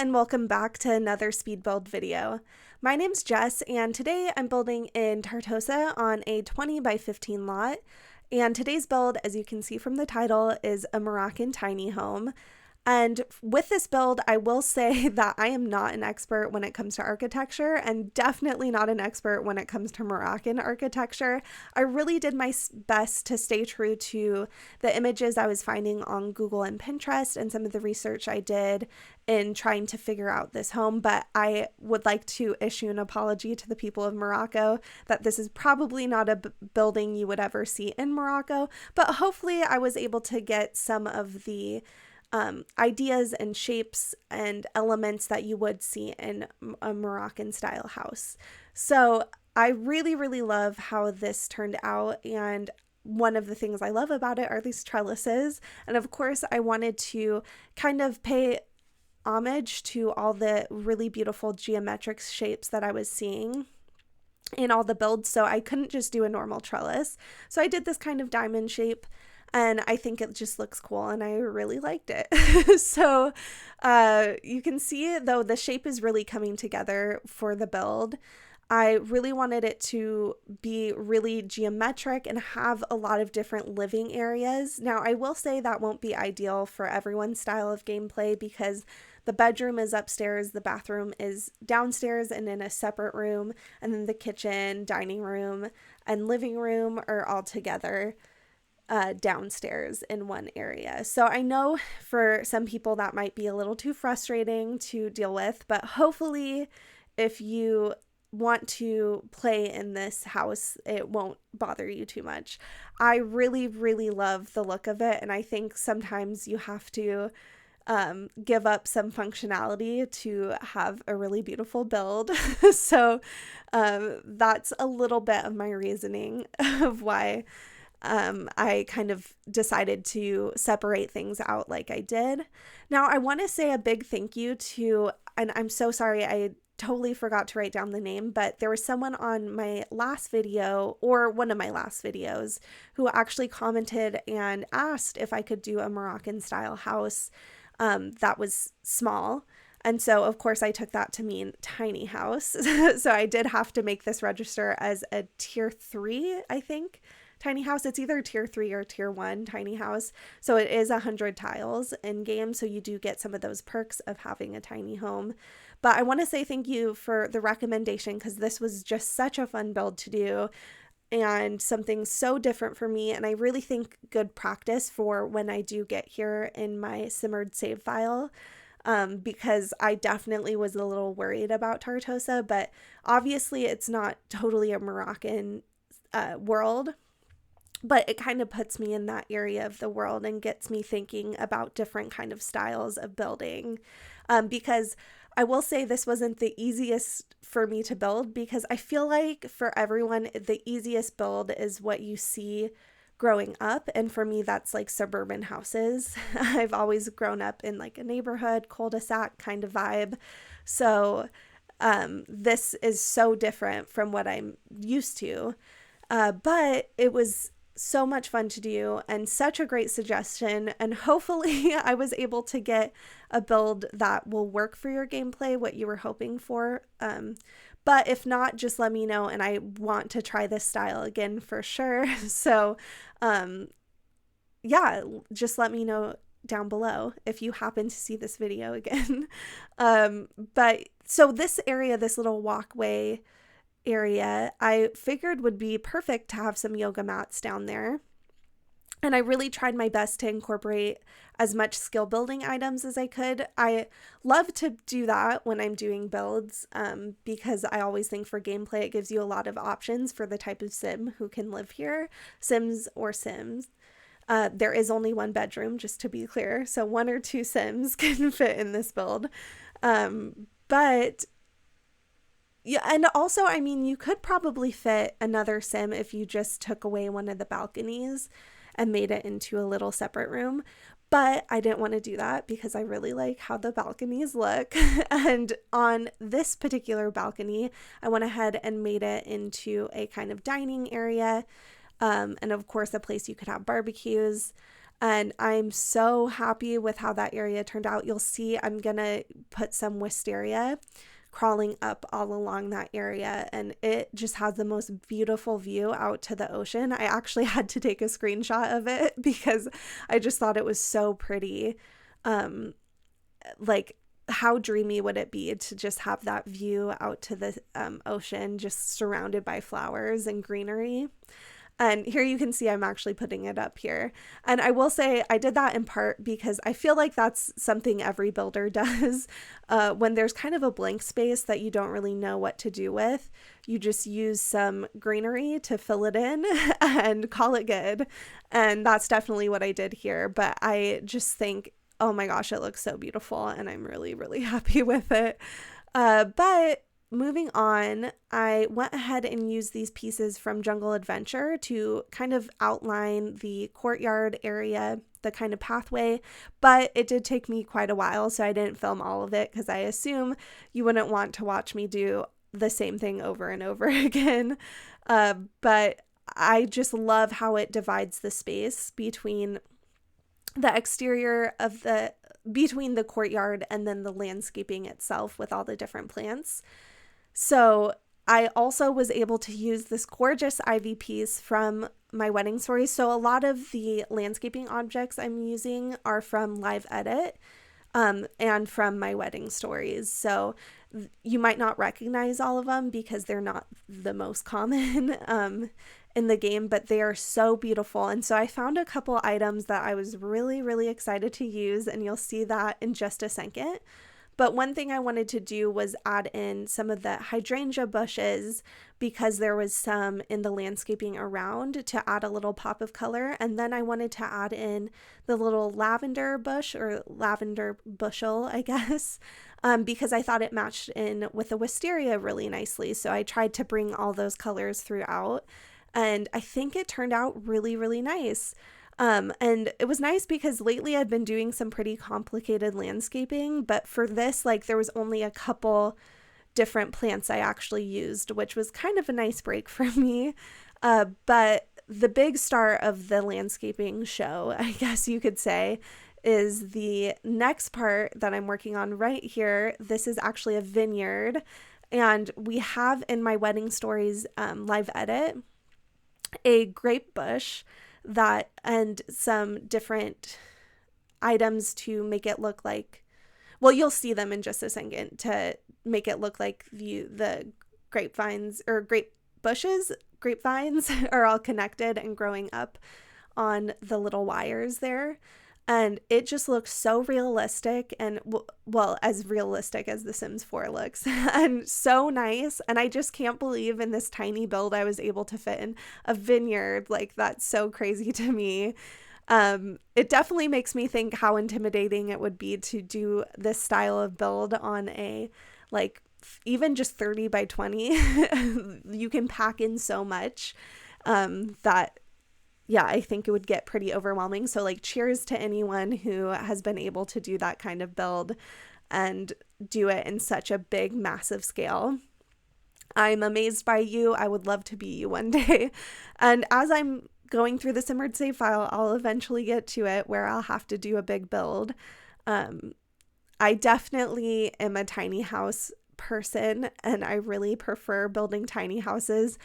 and welcome back to another speed build video. My name's Jess, and today I'm building in Tartosa on a 20 by 15 lot. And today's build, as you can see from the title, is a Moroccan tiny home. And with this build, I will say that I am not an expert when it comes to architecture, and definitely not an expert when it comes to Moroccan architecture. I really did my best to stay true to the images I was finding on Google and Pinterest and some of the research I did in trying to figure out this home, but I would like to issue an apology to the people of Morocco that this is probably not a building you would ever see in Morocco, but hopefully I was able to get some of the ideas and shapes and elements that you would see in a Moroccan style house. So I really love how this turned out, and one of the things I love about it are these trellises. And of course I wanted to kind of pay homage to all the really beautiful geometric shapes that I was seeing in all the builds, so I couldn't just do a normal trellis. So I did this kind of diamond shape, and I think it just looks cool, and I really liked it. So you can see, though, the shape is really coming together for the build. I really wanted it to be really geometric and have a lot of different living areas. Now, I will say that won't be ideal for everyone's style of gameplay because the bedroom is upstairs, the bathroom is downstairs and in a separate room, and then the kitchen, dining room, and living room are all together downstairs in one area. So I know for some people that might be a little too frustrating to deal with, but hopefully if you want to play in this house, it won't bother you too much. I really love the look of it, and I think sometimes you have to give up some functionality to have a really beautiful build. So that's a little bit of my reasoning of why I kind of decided to separate things out like I did. Now, I want to say a big thank you to, and I'm so sorry, I totally forgot to write down the name, but there was someone on my last video, or one of my last videos, who actually commented and asked if I could do a Moroccan style house that was small. And so, of course, I took that to mean tiny house. So I did have to make this register as a tier 3, I think, tiny house. It's either tier 3 or tier 1 tiny house. So it is 100 tiles in game. So you do get some of those perks of having a tiny home. But I want to say thank you for the recommendation, because this was just such a fun build to do and something so different for me. And I really think good practice for when I do get here in my simmered save file. Because I definitely was a little worried about Tartosa, but obviously it's not totally a Moroccan world. But it kind of puts me in that area of the world and gets me thinking about different kind of styles of building. Because I will say this wasn't the easiest for me to build, because I feel like for everyone, the easiest build is what you see growing up. And for me, that's like suburban houses. I've always grown up in like a neighborhood, cul-de-sac kind of vibe. So this is so different from what I'm used to. But it was so much fun to do and such a great suggestion, and hopefully I was able to get a build that will work for your gameplay, what you were hoping for. But if not, just let me know, and I want to try this style again for sure. So yeah, just let me know down below if you happen to see this video again. But so this area, this little walkway area, I figured would be perfect to have some yoga mats down there. And I really tried my best to incorporate as much skill building items as I could. I love to do that when I'm doing builds, because I always think for gameplay, it gives you a lot of options for the type of sim who can live here, sims or sims. There is only one bedroom, just to be clear, so 1 or 2 sims can fit in this build. But yeah, and also, I mean, you could probably fit another sim if you just took away one of the balconies and made it into a little separate room. But I didn't want to do that because I really like how the balconies look. And on this particular balcony, I went ahead and made it into a kind of dining area. And of course, a place you could have barbecues. And I'm so happy with how that area turned out. You'll see I'm gonna put some wisteria crawling up all along that area, and it just has the most beautiful view out to the ocean. I actually had to take a screenshot of it because I just thought it was so pretty. Like, how dreamy would it be to just have that view out to the ocean, just surrounded by flowers and greenery? And here you can see I'm actually putting it up here. And I will say I did that in part because I feel like that's something every builder does. When there's kind of a blank space that you don't really know what to do with, you just use some greenery to fill it in and call it good. And that's definitely what I did here. But I just think, oh my gosh, it looks so beautiful, and I'm really, really happy with it. But moving on, I went ahead and used these pieces from Jungle Adventure to kind of outline the courtyard area, the kind of pathway, but it did take me quite a while, so I didn't film all of it because I assume you wouldn't want to watch me do the same thing over and over again. But I just love how it divides the space between the exterior of between the courtyard and then the landscaping itself with all the different plants. So I also was able to use this gorgeous ivy piece from my wedding stories. So a lot of the landscaping objects I'm using are from Live Edit and from my wedding stories. So you might not recognize all of them because they're not the most common in the game, but they are so beautiful. And so I found a couple items that I was really, really excited to use, and you'll see that in just a second. But one thing I wanted to do was add in some of the hydrangea bushes because there was some in the landscaping around to add a little pop of color. And then I wanted to add in the little lavender bush or lavender bushel, I guess, because I thought it matched in with the wisteria really nicely. So I tried to bring all those colors throughout, and I think it turned out really, really nice. And it was nice because lately I've been doing some pretty complicated landscaping, but for this, like, there was only a couple different plants I actually used, which was kind of a nice break for me. But the big star of the landscaping show, I guess you could say, is the next part that I'm working on right here. This is actually a vineyard, and we have in my wedding stories Live Edit a grape bush that and some different items to make it look like, well, you'll see them in just a second, to make it look like the grapevines or grapevines are all connected and growing up on the little wires there. And it just looks so realistic and, well, as realistic as The Sims 4 looks, and so nice. And I just can't believe in this tiny build I was able to fit in a vineyard. Like, that's so crazy to me. It definitely makes me think how intimidating it would be to do this style of build on a, like, even just 30 by 20. You can pack in so much that, yeah, I think it would get pretty overwhelming. So, like, cheers to anyone who has been able to do that kind of build and do it in such a big, massive scale. I'm amazed by you. I would love to be you one day. And as I'm going through the simmered save file, I'll eventually get to it where I'll have to do a big build. I definitely am a tiny house person, and I really prefer building tiny houses.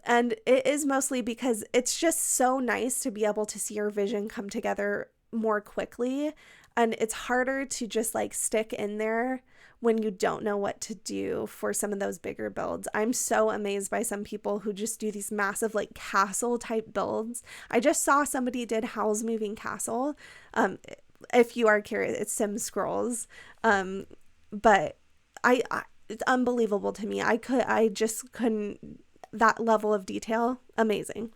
And it is mostly because it's just so nice to be able to see your vision come together more quickly. And it's harder to just, like, stick in there when you don't know what to do for some of those bigger builds. I'm so amazed by some people who just do these massive, like, castle type builds. I just saw somebody did Howl's Moving Castle. If you are curious, it's Sim Scrolls. But it's unbelievable to me. I just couldn't. That level of detail, amazing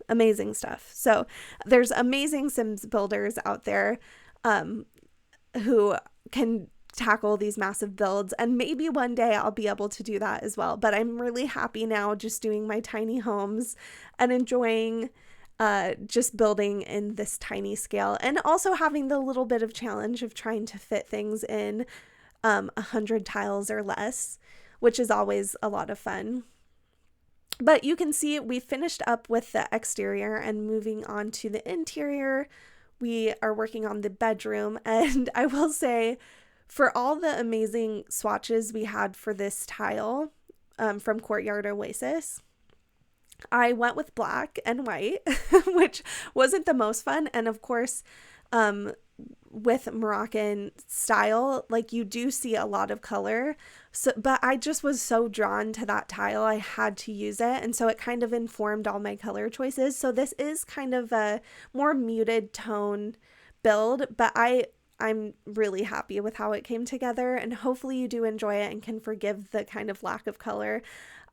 stuff. So there's amazing Sims builders out there who can tackle these massive builds, and maybe one day I'll be able to do that as well. But I'm really happy now just doing my tiny homes and enjoying just building in this tiny scale, and also having the little bit of challenge of trying to fit things in 100 tiles or less, which is always a lot of fun. But you can see we finished up with the exterior and moving on to the interior. we are working on the bedroom, and I will say, for all the amazing swatches we had for this tile from Courtyard Oasis, I went with black and white, which wasn't the most fun. And of course, with Moroccan style, like you do see a lot of color. So, but I just was so drawn to that tile, I had to use it. And so it kind of informed all my color choices. So this is kind of a more muted tone build, but I'm really happy with how it came together, and hopefully you do enjoy it and can forgive the kind of lack of color.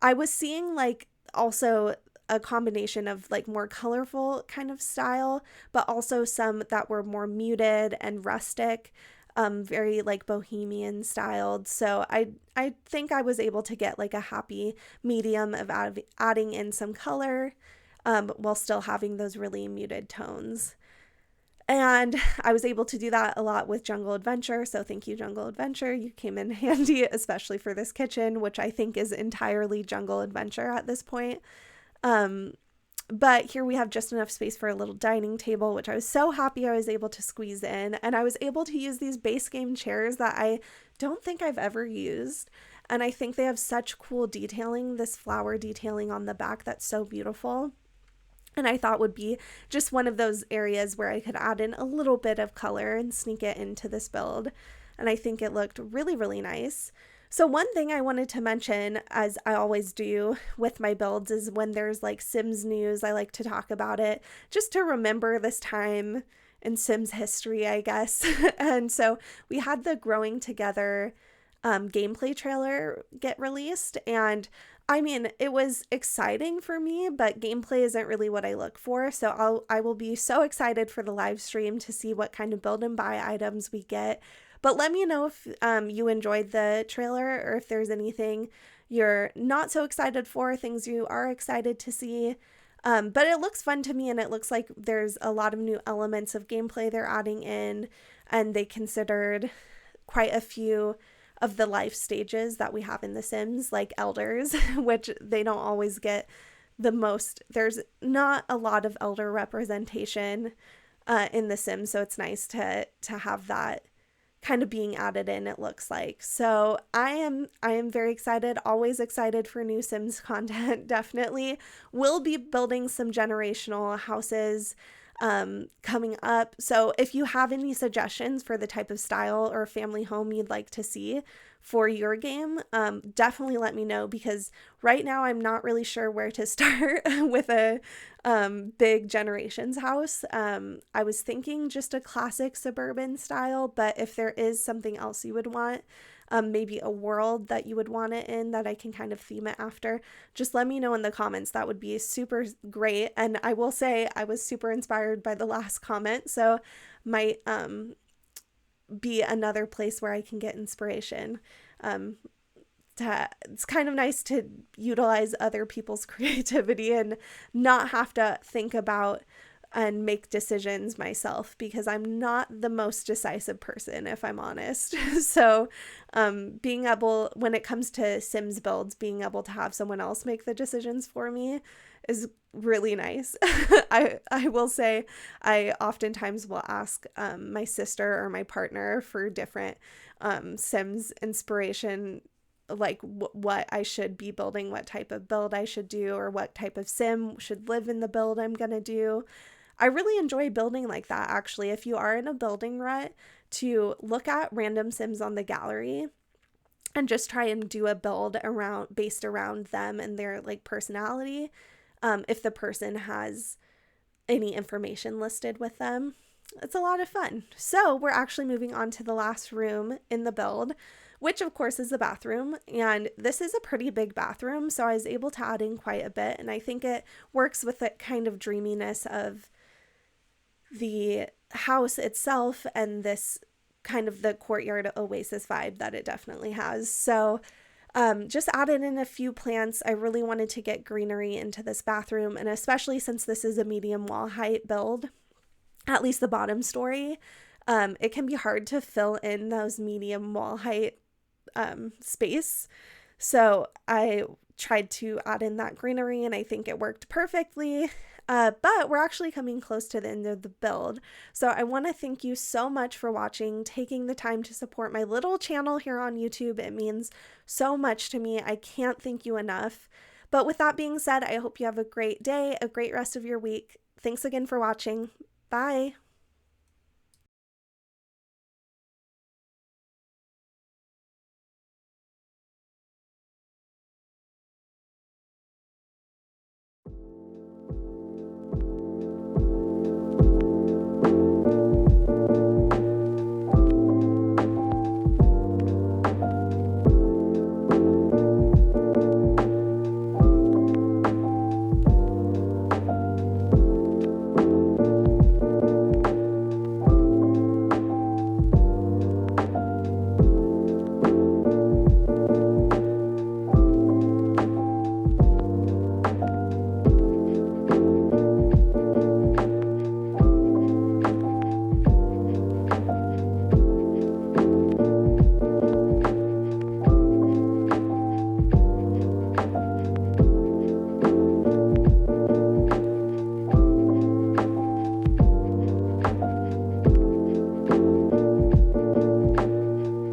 I was seeing like also a combination of like more colorful kind of style, but also some that were more muted and rustic, very like bohemian styled. So I think I was able to get like a happy medium of adding in some color while still having those really muted tones. And I was able to do that a lot with Jungle Adventure. So thank you, Jungle Adventure. You came in handy, especially for this kitchen, which I think is entirely Jungle Adventure at this point. But here we have just enough space for a little dining table, which I was so happy I was able to squeeze in. And I was able to use these base game chairs that I don't think I've ever used. And I think they have such cool detailing, this flower detailing on the back that's so beautiful. And I thought would be just one of those areas where I could add in a little bit of color and sneak it into this build. And I think it looked really, really nice. So one thing I wanted to mention, as I always do with my builds, is when there's like Sims news, I like to talk about it just to remember this time in Sims history, I guess. And so we had the Growing Together gameplay trailer get released, and I mean, it was exciting for me, but gameplay isn't really what I look for. So I will be so excited for the live stream to see what kind of build and buy items we get. But let me know if you enjoyed the trailer, or if there's anything you're not so excited for, things you are excited to see. But it looks fun to me, and it looks like there's a lot of new elements of gameplay they're adding in, and they considered quite a few of the life stages that we have in The Sims, like elders, which they don't always get the most. There's not a lot of elder representation in The Sims, so it's nice to have that kind of being added in, it looks like. So I am very excited, always excited for new Sims content, definitely. We'll be building some generational houses coming up. So if you have any suggestions for the type of style or family home you'd like to see for your game, definitely let me know, because right now I'm not really sure where to start with a big generations house. I was thinking just a classic suburban style, but if there is something else you would want, maybe a world that you would want it in that I can kind of theme it after, just let me know in the comments. That would be super great. And I will say I was super inspired by the last comment, so might be another place where I can get inspiration. It's kind of nice to utilize other people's creativity and not have to think about and make decisions myself, because I'm not the most decisive person, if I'm honest. So being able, when it comes to Sims builds, being able to have someone else make the decisions for me is really nice. I will say I oftentimes will ask my sister or my partner for different Sims inspiration, like what I should be building, what type of build I should do, or what type of Sim should live in the build I'm gonna do. I really enjoy building like that, actually. If you are in a building rut, to look at random Sims on the gallery and just try and do a build based around them and their like personality, if the person has any information listed with them. It's a lot of fun. So we're actually moving on to the last room in the build, which of course is the bathroom. And this is a pretty big bathroom, so I was able to add in quite a bit, and I think it works with the kind of dreaminess of the house itself and this kind of the courtyard oasis vibe that it definitely has. So just added in a few plants. I really wanted to get greenery into this bathroom, and especially since this is a medium wall height build, at least the bottom story, it can be hard to fill in those medium wall height space. So I tried to add in that greenery, and I think it worked perfectly. But we're actually coming close to the end of the build. So I want to thank you so much for watching, taking the time to support my little channel here on YouTube. It means so much to me. I can't thank you enough. But with that being said, I hope you have a great day, a great rest of your week. Thanks again for watching. Bye.